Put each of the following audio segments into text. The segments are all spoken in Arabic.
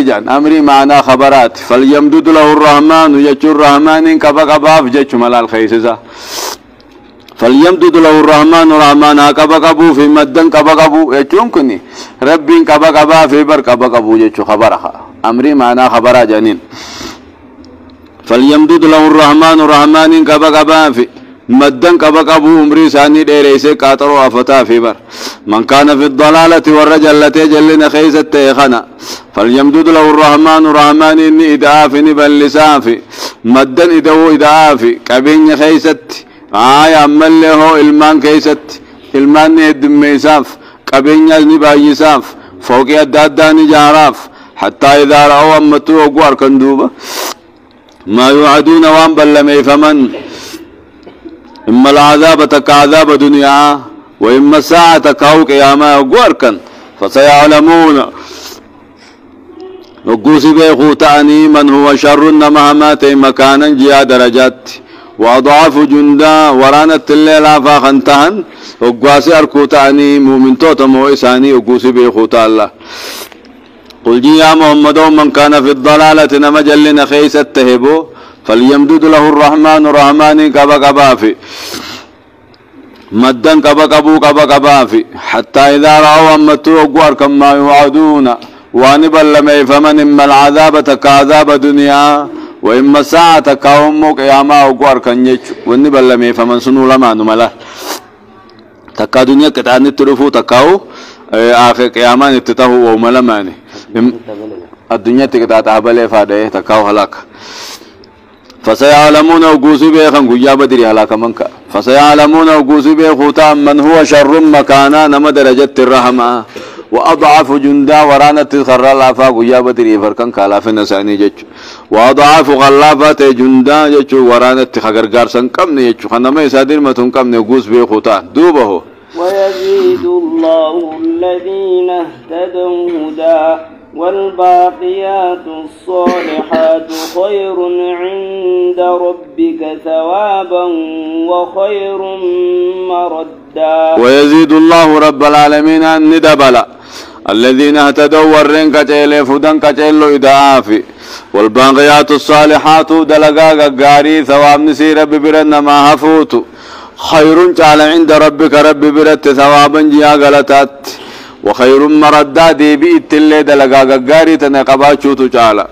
جان أمري معنا خبرات فليمدد له الرحمن يجو الرحمن كبا كباف جتش ملال خيسزا فليمدد له الرحمن رحمن كبا كبو في مدن كبا كبو يجون كني ربي كبا كبا في بر كبا كبو جتش خبرها أمري معنا خبرات جانين فليمدد له الرحمن رحمن كبا كبا في مدن كبا كبو عمري ثاني ديريسه قاطروا افتا في بر من كان في الضلاله والرجل التي جلنا خيزت خنا فليمدد له الرحمن رحمن اني ادعاف بلساف مدن ادو ادعاف كبين خيست عمل له المان كيست المان دميساف كبين نبايساف فوق الدادان جاراف حتى اذا راوا امتو وقوار كندوبه ما يوعدون وان بلمي فمن إما العذاب تكعذاب دنيا وإما الساعة تكاو قياما وقواركا فسيعلمون وقوس بيخو تعني من هو شر نمهمات مكانا جيا درجات وأضعف جندا ورانت الليل فاخنتهن وقوس أركو تعني مؤمن توتا موئساني وقوس بيخو الله قل جي يا محمد من كان في الضلالة نمجلنا خيس التهبو فليمدد له الرحمن رحمن كبا كبافي مدن كبا كبو كبا كبافي حتى إذا رأوا أمتوا أقوار كما يوعدون وانبا لمي فمن إما العذاب تكعذاب دنيا وإما ساعة كاومو قياما أقوار كنيج وانبا لمي فمن سنو لما نملا تكا دنيا كتاني ترفو تكاو آخر قياما نتتهو وملماني الدنيا تكتاتها بلي فاده تكاو هلاك فسيعلمون وقوسي بيخن قيا بدري هلاك منك فسيعلمون وقوسي بيخوتا من هو شر مكانا نما درجة الرحمة وأضعف جندا ورانة الخرى لافا قيا بدري فركن كالاف نساني جج وأضعف غلافات جندا جج ورانة خغرغار سن كم نيجو خنما يسادر متون كم نقوس بيخوتا دوبه ويزيد الله الذين اهتدوا هدى والباقيات الصالحات خير عند ربك ثوابا وخير مردا ويزيد الله رب العالمين الندبلا الذين اهتدوا ورن كجيل فدن كجيل إدافي والباقيات الصالحات دلقا غاري ثواب نسير ببرن ما هفوت خير تعالى عند ربك رب برت ثوابا جيا غلطات وخير مردا دي بيت اللي دلقا غاري تنقباچو تعالى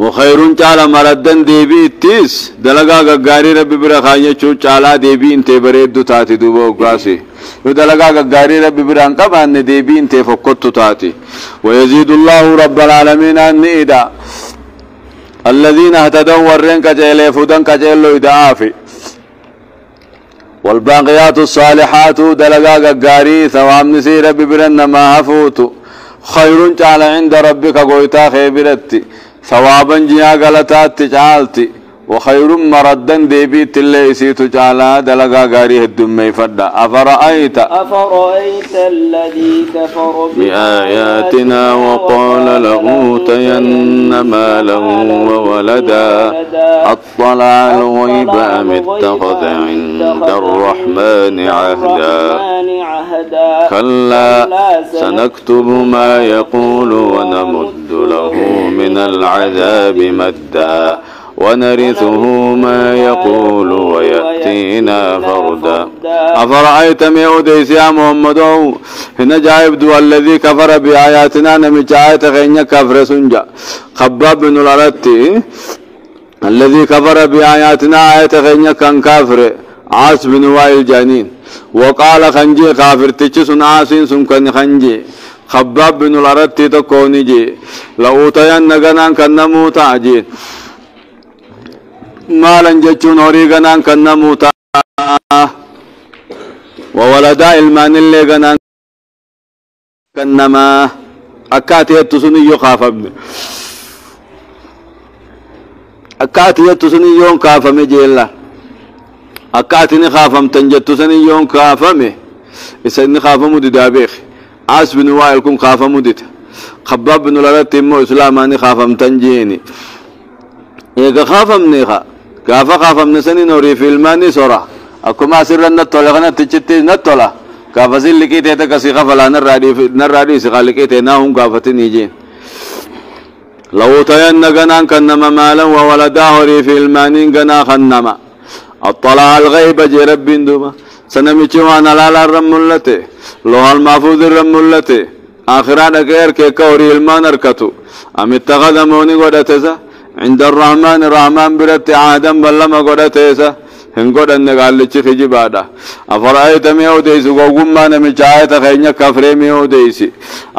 وخير تعالى مردا دي بيتس دلقا غاري رب برخانيچو تعالى دي بي انت بريدو تاتي دوبو غاسي ودلقا غاري رب بران قبان دي بي انت فكتو تاتي ويزيد الله رب العالمين النيدا الذين اهتدوا ورن كجيل فدن كجيل إدافي والباقيات الصالحات دلقا غاري ثواب نسير ببرن ما هفوت خير تعالى عند ربك قويتا خيبرتي ثوابا جيا غلطات جعلتي وخير مردا ديبيت اللي سيتو تعالى دلقا غاري الدمي فدا أفرأيت الذي كفر بآياتنا وقال لأوتين مالا وولدا أطلع الغيب أم اتخذ عند الرحمن عهدا كلا سنكتب ما يقول ونمد له من العذاب مدا ونرثه ما يقول ويأتينا فردا أفرأيت ميوديس يا محمد هنا جايب دو الذي كفر بآياتنا نمجاية غينيا كفر سنجا خباب بن الأرتي الذي كفر بآياتنا آية غينيا كان كافر عاص بن وائل جانين وقال خنجي كافر تجسن عاصين سنكن خنجي خباب بن الأرتي تكوني جي لأوتين نغنان كنموت عجين مالا جتشون هوريغنان كنموتا وولدا علمان اللي غنان كنما أكاتي يتسوني يو خافم أكاتي يتسوني يون خافم جيلا أكاتي نخافم تنجتسوني يون خافم إسان خافم دابيخ عاص بن وائل كن خافم ديت خباب بن الأرت مو إسلاماني خافم تنجيني إيقا خافم نيخا كافا خافم نسني نوري في الماني سورا أكو ما سر نتولا خنا تجتي نتولا كافا سيل لكيته تكسي خفلا نرادي سيخا لكيته ناهم كافتي نيجين لو تين غنان كنما مالا وولدا هري في المانين غنا خنما اطلع الغيب جي رب دوما سنمچ وانا لا رملته لو المحفوظ رملته اخران غير كوري المان اركتو ام اتخذ موني غدتسا عند الرحمن الرحمن برت عادم بلما غدتسا هنقول أن قالتش خجبادا أفرأيت ميوديس وقوما نمجاية خينيا كفر ميوديس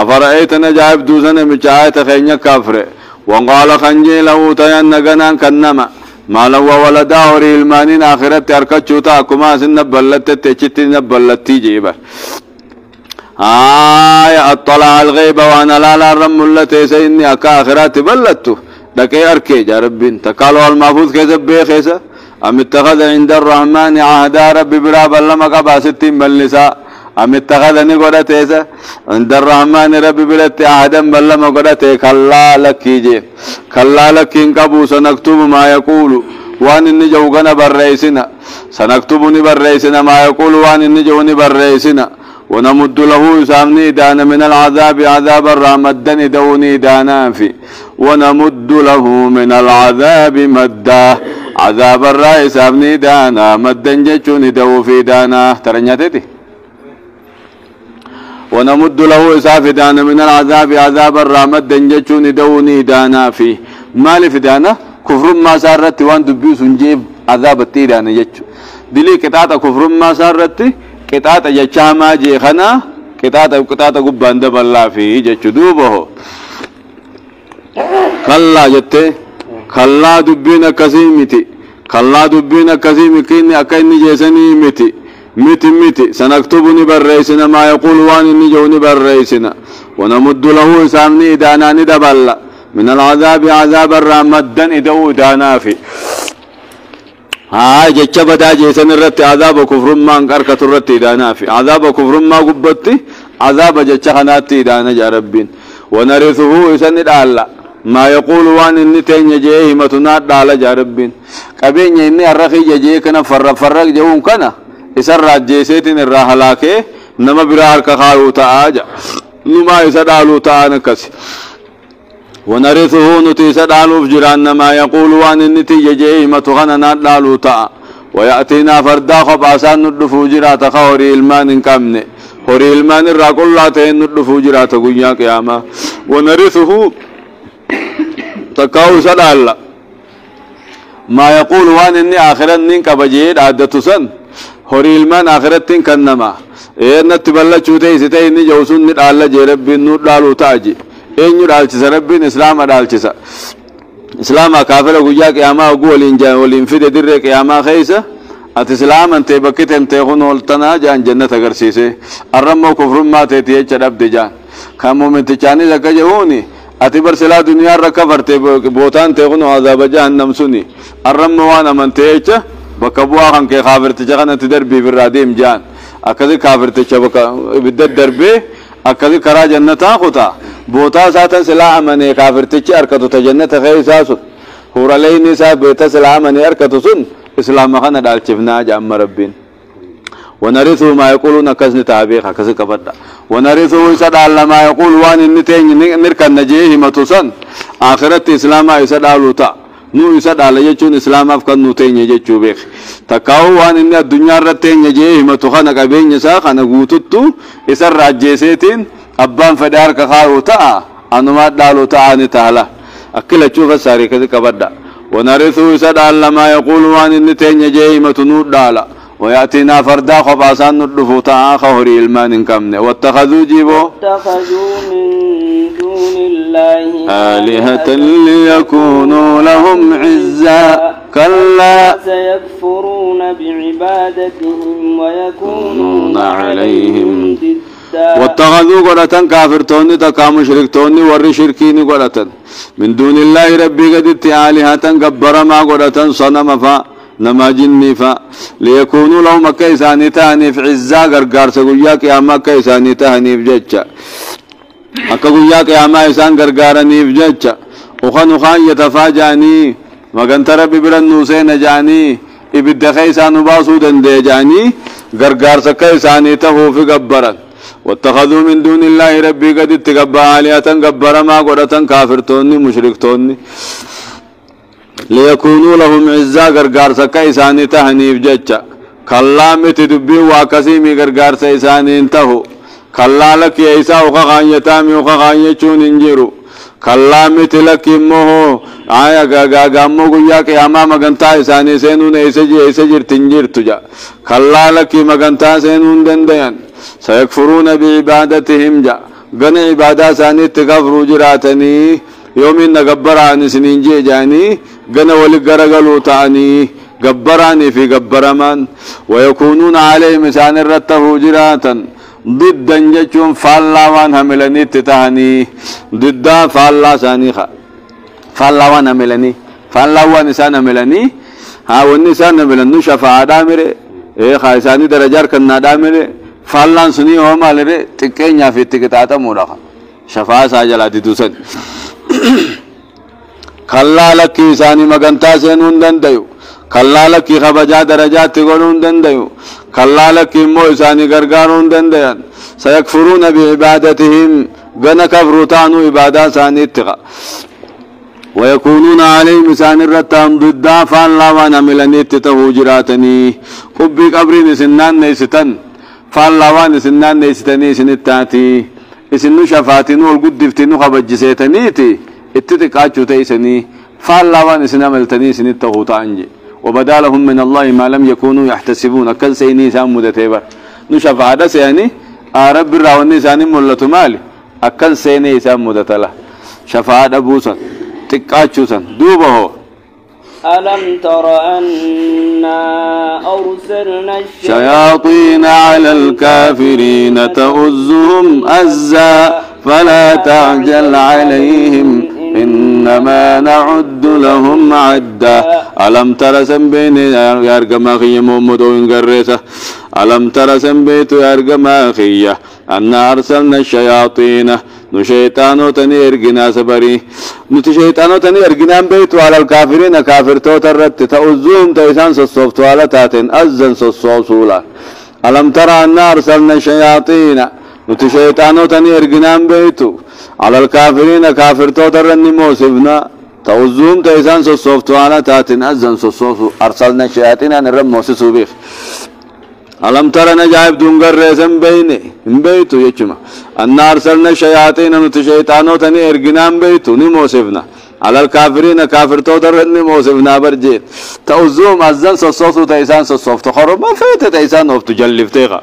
أفرأيت نجايب دوزن نمجاية خينيا كفر وقال خنجي له تيان غنان كنما ما لو ولدا وري المانين آخرت أركتشوتا كما سنبلت تشتي نبلت جيبا أطلع الغيب وأنا لا رم التي سيني أكا آخرات بلتو دكي أركي يا ربين تقالوا المحفوظ كيسا بيخيسا أم اتخذ عند الرحمن عهدا ربي براب لما قبا ستين بلسا أم اتخذني قدتيسا عند الرحمن ربي برت عهدا بلما قدتي كلا لك جي كلا لك انقبو سنكتب ما يقول وان النجوغنا بالرئيسنا سنكتبني بالرئيسنا ما يقول وان النجوني بالرئيسنا ونمد له سامني دانا من العذاب عذاب الرحمة دوني دانا في ونمد له من العذاب مدا عذاب الرأي سامني دانا مدا جتشوني دو في دانا ترنياتي ونمد له إساف دانا من العذاب عذاب الرحمة جتشوني دوني دانا في مالي في دانا كفر ما سارت وان دبيو سنجيب عذاب التيدانا جتشو دلي كتاتا كفر ما سارت كتاتا جتشاما جي خنا كتاتا قبان دب الله فيه جتشو دوبه كلا جتة كلا دبينا كسيمتي كلا دبينا كسيمتي أكيني جيسني متي سنكتبني بالرئيسنا ما يقول وان نجوني بالرئيسنا ونمد له سامني دانا ندبلا من العذاب عذاب الرحمة دن إدو دانا في هاي جتشا بدا جيسن الرت عذاب كفر ما انكر كترت دانا في عذاب كفر ما قبتي عذاب جتشا خناتي دانا يا ربين ونرثه يسند الله ما يقول وان النتين جيه متناد على جاربين كبين إني الرخي جيه كنا فرق جون كنا إسر جيسيتين الرحلاك نما برار كخاو تاجا نما يسدالو تانا كسي ونرثه نتي سدالو فجران ما يقول وان النتي جيه متغنى نادالو تا ويأتينا فردا خباسان ندفو جرات خوري المان كامني خوري المان الراقل لا تين ندفو جرات قنيا قياما ونرثه تكاو سدال ما يقول وان اني اخرا نين كبجيد عدت سن هوري المان اخرتين كنما ان تبلى چوتي ستي ني جوسن ندال جرب نو دالو تاجي ان دالچ ربين اسلام دالچ اسلام كافر غيا قياما غولين جا ولين في در قياما خيسه ات اسلام انت بكتم تهون ولتنا جان جنت اگرسيسه ارمو كفر ما تي چدب دجان كمو من تچاني زكجوني اتبر سلا دنيا ركفرت بوتان تهون عذاب جهنم سني الرم وانا من تيچ بكبوا كان كي خافرت جغنا تدربي بالراديم جان اكذا كافرت چبك بدد دربي اكذا كرا جنتا خطا بوتا سات سلا من كافرت چ اركتو تجنت خيساس هور عليني صاحب بيت سلا من اركتو سن اسلام خنا دال چفنا جام ربين ونرثه ما يقولون كزن تابيخ كذا كبدا ونرثه يسدال ما يقول وان نتين نركن نجيه متوسن اخرت اسلام يسدالو تا نو يسدال يچون اسلام افكن نتين يچو بيخ تكاو وان ان الدنيا رتين يجيه متوخنا كبين يسا خنا غوتتو يسر راجيسيتين ابان فدار كخاو تا انما دالو تا ان تعالى اكل چوف ساري كذا كبدا ونرثه يسدال ما يقول وان نتين يجيه متنو دالا ويأتينا فردا خباسان ندفو خوري المان كمنه واتخذوا جيبو اتخذوا من دون الله آلهة ليكونوا لهم عزا كلا سيكفرون بعبادتهم ويكونون عليهم ضدا واتخذوا قرة كافرتوني تكا مشركتوني ور شركين قرة من دون الله ربي قدت آلهة قبر ما قرة صنم فا نما جني فا ليكونوا لهم كيساني تاني في عزا غرغار سغويا قياما كيساني تاني في جچا اكغويا قياما انسان غرغارني في جچا وخن يتفاجاني مغنتر ببرن نوسين جاني ابد خيسان باسو دندي جاني غرغار سكيساني تهو في غبرن واتخذوا من دون الله ربي قد اتقبى آلهة قبر ما قرة كافرتوني مشركتوني ليكونوا لهم عزا غرغار سكايساني تهنيف ججا كلامت دبي واكسيمي غرغار سيساني انتهو كلا لك يسا وقغان يتامي وقغان يچون انجرو كلامت لك موه آيا غاغا مو يا قياما مغنتا إساني سينون إيسجر تنجر تجا كلا لك مغنتا سينون دنديان سيكفرون بعبادتهم جا غن عبادة ساني تغفروا جراتني يومين نغبراني سنينجي جاني غن ولي غرغلو تاني غبراني في غبرمان ويكونون عليه مسان الرته جراتا ضد جچون فاللاوان هملني تتهني ضد فاللا سانيخا فاللاوان هملني فاللاوان نسان هملني ها والنسان هملنو شفاعة دامره ايه خايساني درجار كنا دامره فاللان سني هما لره تكينيا في تكتاتا موراخا شفاعة ساجلا ديدوسن كلا لكي ساني مغنتا سينون دنديو كلا لكي خبجا درجات تقولون دنديو كلا لكي مو ساني غرغارون دنديان سيكفرون بعبادتهم غنا كفروتانو عبادة ساني اتقا ويكونون عليهم سان الرتام ضد فالله وانا ملنيت تهوجراتني قبي قبرين سنان نيستن فالله وانا سنان نيستني سنتاتي اسنو شفاتنو القدفتنو خبجسيتنيتي اتتقاچو تيسني فالله وانا سنملتني سنتهوتانجي وبدا لهم من الله ما لم يكونوا يحتسبون كل سيني سام مدتيبر نو شفاعة سياني رب الراوني ساني ملتو مالي أكل سيني سام مدتلا شفاعة بوسن تقاچوسن دوبه ألم تر أنا أرسلنا الشياطين على الكافرين تؤزهم أزا فلا تعجل عليهم إنما نعد لهم عدا ألم تر سنبين يارغما خي محمد وإنغرسة ألم تر سنبيت يارغما خي أن أرسلنا الشياطين نشيطانو تني إرغنا سبري نتشيطانو تني إرغنا بيت على الكافرين كافر توترت تأزوهم تيسان سصوفت على تاتين أزن سصوصولا ألم ترى أن أرسلنا الشياطين نتشيطانو تني إرغنا بيت على الكافرين كافر توترن موسفنا تأزوهم تيسان سصوفت على تاتين أزن سصوصو أرسلنا الشياطين أن الرب موسسو بيخ ألم ترى نجايب دونغر رسم بيني بيتو يجمع أن أرسلنا الشياطين نتشيطانو تني إرغنام بيتو نموسفنا على الكافرين كافر تودر نموسفنا برجيت تأوزوم أزن سصوصو تيسان سصوف تخرب ما فيت تيسان وف تجلف تيغا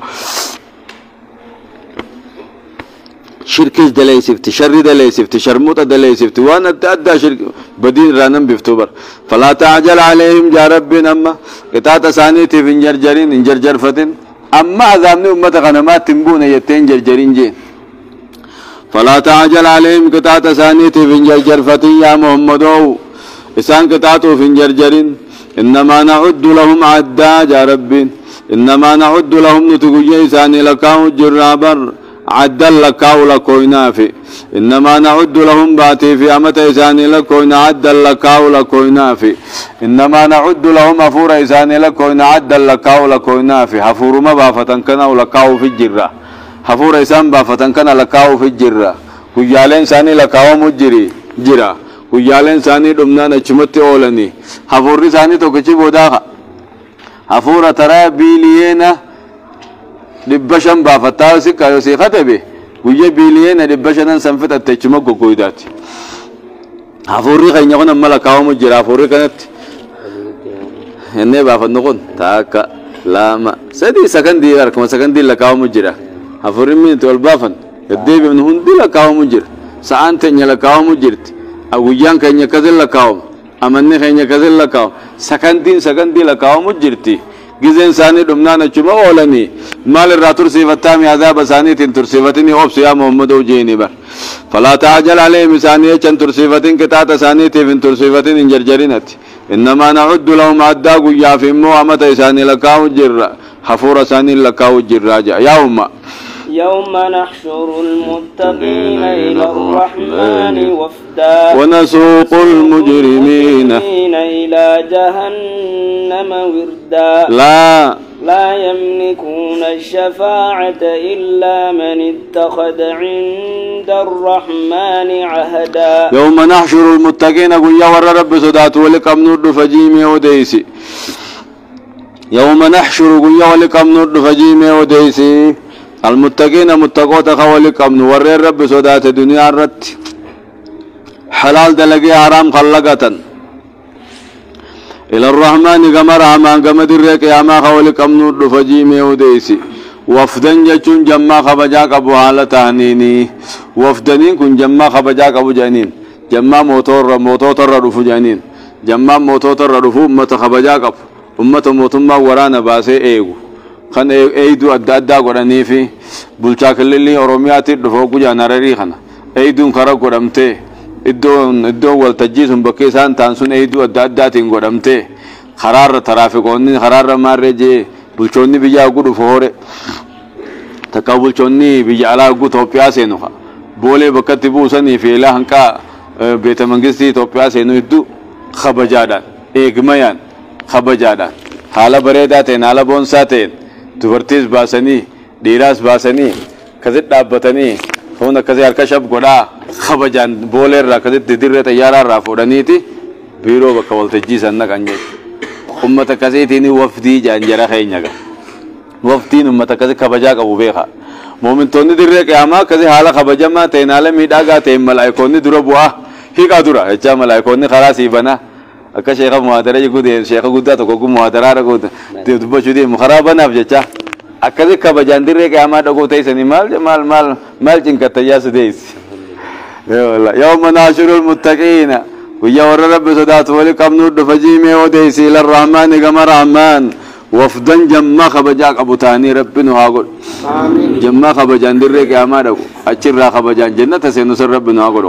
شركش دلي سفت شر دلي سفت شرموت دلي سفت وانا تأدى شرك بدين رانم بفتوبر فلا تعجل عليهم جا ربنا أما قطعة ثانية في انجرجرين انجرجر فتن أما أذامني أمة غنمات تنبون يتين جرجرين جين فلا تعجل عليهم قطعة ثانية في انجرجر فتن يا محمد إسان قطعة في انجرجرين إنما نعد لهم عدا جا ربين إنما نعد لهم نتقجي إساني لكاو جرابر عدل لكاو لكوينا في إنما نعد لهم باتي في أمت إساني لكوينا عدل لكاو لكوينا في إنما نعد لهم أفور إساني لكوينا عدل لكاو لكوينا في حفور ما بافتن كنا ولكاو في الجرة حفور إسان بافتن كنا لكاو في الجرة كيالين ساني لكاو مجري جرا كيالين ساني دمنا نشمت أولني حفور إساني توكشي بوداها حفور ترى بيلينا دبشن بافتاو سكا يوسي خطبه ويجي بيلينا دبشن سنفت التجمع كويدات حفوري خيني يكون ملكاو مجرا حفوري كانت هني بافت نكون تاكا لاما سدي سكندي اركم سكندي لكاو مجرا حفوري من تول بافن يدي من هندي لكاو مجر سانت لكاو مجرت او يان كيني كذل لكاو امني خيني كذل لكاو سكندي لكاو مجرتي جزين ساني دمنا نجمع أولني مال الراتور سيفتامي عذاب ساني تنترسيفتني أوبس يا محمد وجيني بر فلا تعجل عليه مسانية تنترسيفتين كتات ساني تنترسيفتين إنجرجرينت إنما نعد لهم عدا قيا في مو أمت ساني لكاو جرا حفور ساني لكاو جرا يا أمة يوم نحشر المتقين إلى الرحمن وفدا ونسوق المجرمين إلى جهنم وردا لا يملكون الشفاعة إلا من اتخذ عند الرحمن عهدا يوم نحشر المتقين قل ور رب صدات ولكم نود فجيمي وديسي يوم نحشر قل ولكم نود فجيمي وديسي المتقين متقوت ولكم نور رب صدات الدنيا الرت حلال دلقي حرام خلقة إلى الرحمن قمر عمان قمد الريك يا ما خولك أمنور فجيمي وديسي وفدن جتون جمع خبجاك أبو حالة تهنيني وفدنين كن جمع خبجاك أبو جانين جمع موتور رفو جانين جمع موتور رفو أمة خبجاك أبو أمة موتما ورانا باسي ايغو خان ايدو أدى قراني في بلچاك اللي أرومياتي رفوكو جانا ريخنا ايدو انكرا قرامتي iddoo waltajjii sun bakkee isaan ta'an sun eeyduu adda addaatiin godhamtee karaarra taraafikoonni karaarra maarree jee bulchoonni biyya aguu dhufu hore takka bulchoonni biyya alaa aguu Itoophiyaa seenu boolee bakkatti buusanii fi ilaa hanqaa beeta mangistii Itoophiyaa seenu hedduu kabajaadhaan eegmayaan kabajaadhaan haala bareedaa ta'een haala boonsaa ta'een dubartiis baasanii dhiiraas baasanii kasit dhaabbatanii هون كذا الكشف قدا خبجان بولر را كذا تدير تيارا را فورانيتي بيرو بكول تجيس أنك أنجي أمة كذا تيني وفدي جانجرا خينيا وفدين أمة كذا خبجا كابو بيخا مؤمن توني دير كياما كذا حالا خبجا ما تيناله ميداغا تيم ملايكوني دورا بوا هيكا دورا هجا ملايكوني خلاص يبنا أكا شيخ مهادرة يقول شيخ قدا تقول مهادرة رقود تبدو شدي مخربنا بجتا أكذا خبجان دير كياما دكتور تيسني مال جنك تياس ديس يوم ناشر المتقين ويور رب صدات ولكم نور فجيمي وديس إلى الرحمن كما رحمن وفدا جمع خبجاك أبو تاني ربنا هاقول جمع خبجان درك يا مارو أشرا خبجان جنة سينصر ربنا هاقول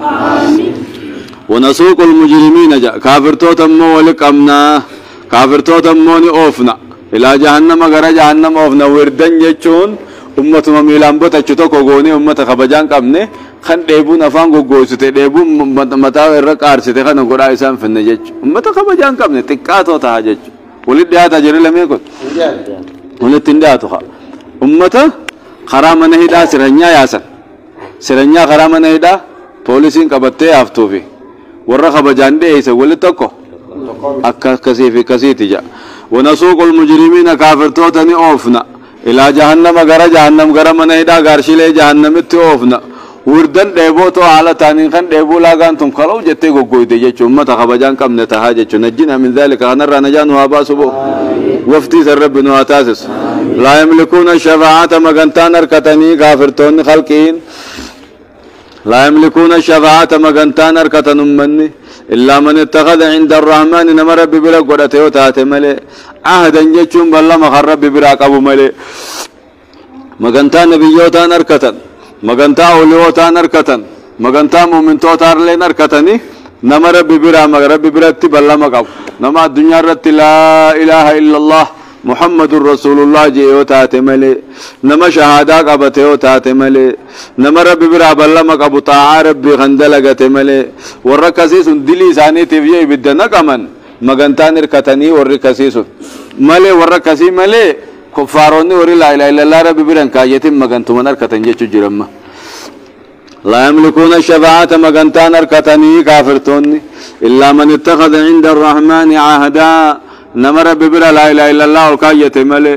ونسوق المجرمين جاء كافر توتم ولكمنا كافر توتم أوفنا إلى جهنم غير جهنم أوفنا وردن يجون ummatuma miilaan botachu tokko goone ummata kabajaan qabne kan dheebuun afaan goggoosite dheebuun mataa irra qaarsite kana godhaa isaan finne jechu ummata kabajaan qabne xiqqaatoo ta'a jechu walitti dhiyaata jedhe lamee kun walitti hin dhiyaatu ummata karaa mana hidhaa siranyaa yaasan siranyaa karaa mana hidhaa poolisiin qabattee haftuufi warra kabajaan dhiyeessa walitti tokko akka akkasii fi akkasiiti jedha wanasuuqul mujrimiina kaafirtootani oofna إلى جهنم غرا جهنم غرا من هيدا غارشيله جهنم تيوفنا وردن ديبوتو على تانين كان ديبو لاغان تم كلو جتي غوغويده جچو متا خبجان كم نتها جچو نجنا من ذلك هنر نجان واباسبو وفتي رب نواتاسس لا يملكون الشفاعة مغنتان ركتني غافرتون خلقين لا يملكون الشفاعة مغنتان ركتن مني إلا من اتخذ عند الرحمن نمر ببلا قدته وتاتمله عهدا جچون بالله مخرب ببرا قبو مله مغنتا نبيوتا نركتن مغنتا اوليوتا نركتن مغنتا مؤمنتوتا رله نركتني نمر ببرا مغرب ببرت بالله مقب نما الدنيا رت لا اله الا الله محمد رسول الله جيوتا تمله نما شهاده قبته وتاتمله نما رب برا بالله مقب طاعه ربي خندلغه مله وركسيس دلي ثاني تبيه بدنا كمان مغنتان ركتني وركسيس مله وركسي مله كفاروني ور لا اله الا الله رب برن كايتم مغنتم نركتن جچ جرم لا يملكون الشفاعة مغنتان ركتني كافرتوني الا من اتخذ عند الرحمن عهدا نمر ببرا لا اله الا الله كايتم مله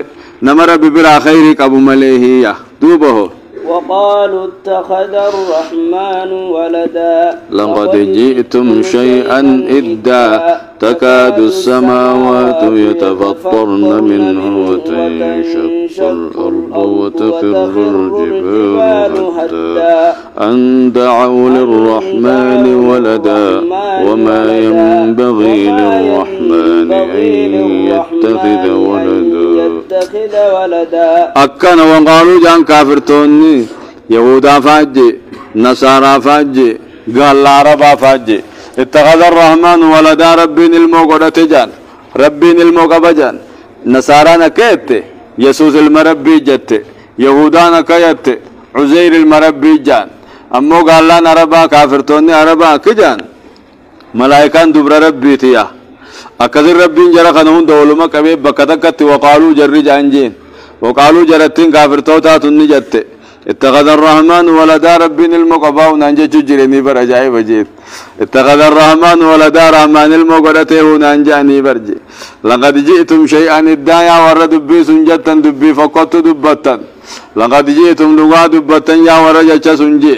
نمر ببرا خيرك ابو مليه دوبه وقالوا اتخذ الرحمن ولدا لقد جئتم شيئا إدا تكاد السماوات يتفطرن منه وتنشق الأرض وتخر الجبال حتى أن دعوا للرحمن ولدا وما ينبغي للرحمن أن يتخذ ولدا أكن وقالوا جان كافرتوني يهودا فاجي نصارى فاجي قال العرب فاجي اتخذ الرحمن ولدا ربين الموقدة جان ربين الموقبة جان نصارى نكيت يسوس المربي جت يهودا نكيت عزير المربي جان أمو قال لنا عربا كافرتوني عربا كجان ملائكان دبر ربي تيا أكثر ربين جرى خنون دولما كبيب بكتكت وقالوا جري جانجين وقالوا جرتين كافر توتات النجت اتخذ الرحمن ولدا ربين المقباو نانجا جريني بر أجائب جيت اتخذ الرحمن ولدا رحمن المقدته نانجاني برجي لقد جئتم شيئا الدايا ورد دبي سنجتا دبي فقط دبتا لقد جئتم لغا دبتا يا ورجا سنجي